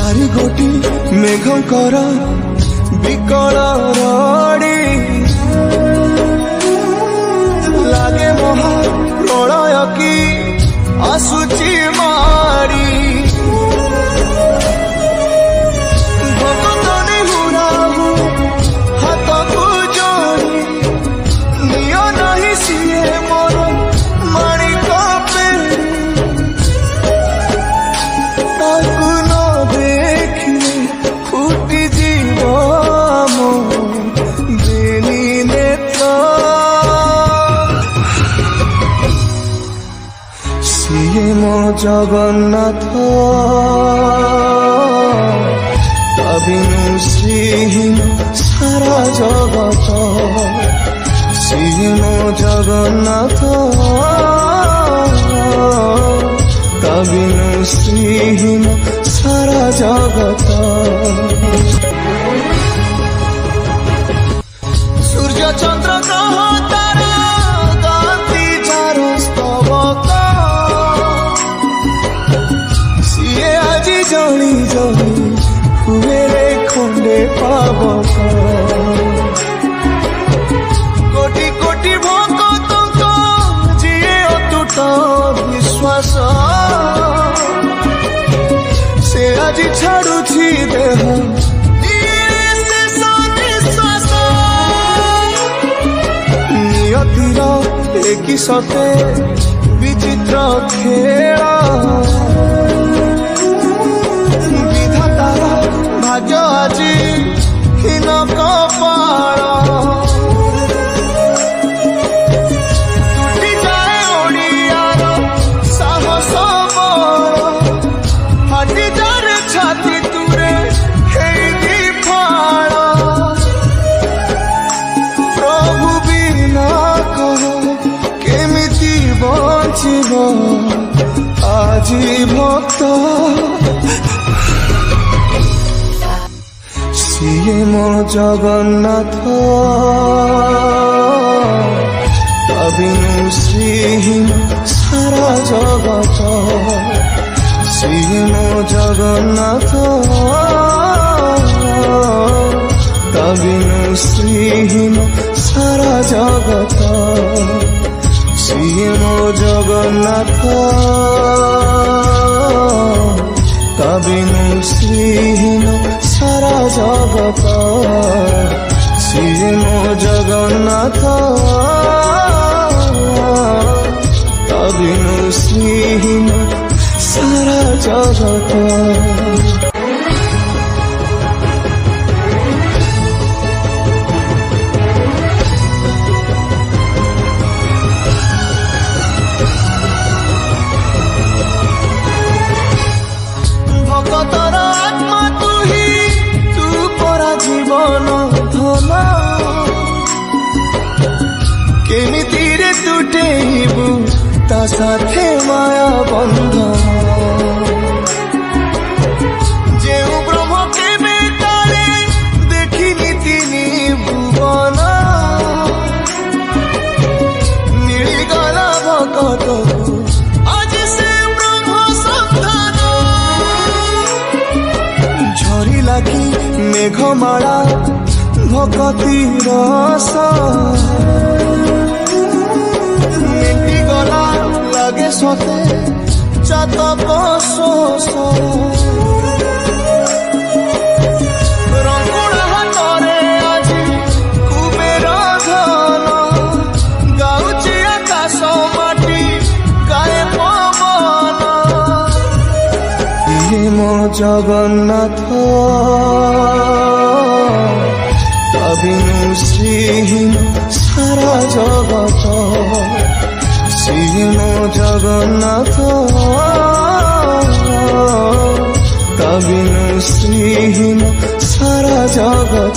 चारि गोटी मेघकर विकल रड़ी लागे महा प्रलय की आसुची मारी भगतनी हुराहु हाथ को जोड़ी नियो नहीं सिए मोर माणिक पेड़ी ताकू न देखिले फुटी जीव मो बेनी नेत्र सिए मो जगन्नाथ तबिनु श्रीहीन सारा जगत सिए मो जगन्नाथ तबिनु श्रीहीन सारा जगत सूर्य चंद्र ग्रह तारा गाती चारो स्तवक सिए आजी जणी जणी हुए खंडे पावक कोटि कोटि भक्त जीए अतुट विश्वास से आज छाड़ुछि देह नियतिर एक सते विचित्र खेला विधातार भाग्य আজি हীन कपाल टूटी जाए ओडियार साहस बल फाटी जाए छाती तुरे हेई फाड़ प्रभु बिना कह केमिति बचिब आजी भक्त सिए मो जगन्नाथ तबिनु श्रीहीन सारा जगत सिए मो जगन्नाथ तबिनु श्रीहीन सारा जगत सिए मो जगन्नाथ तबिनु श्रीहीन सारा जगत सिए मो जगन्नाथ तबिनु श्रीहीन सारा जगत भगतर आत्मा तू ही तू परा जीवन धन केमिति रे तुटेबु ता साथे माया बंधन जेउ ब्रह्म केबे काले देखिनि तिनि भुवन निळिगला भगतकु आज से ब्रह्म संधान झरी लागी मेघमाला भगती रस मेटी गला लगे सते चातक शोष रंगुणा हाथरे आज कुबेर धन गाउची आकाश माटी गाए पवन सिए मो जगन्नाथ तबिनु श्रीहीन सारा जगत सिए मो जगन्नाथ तबिनु श्रीहीन सारा जगत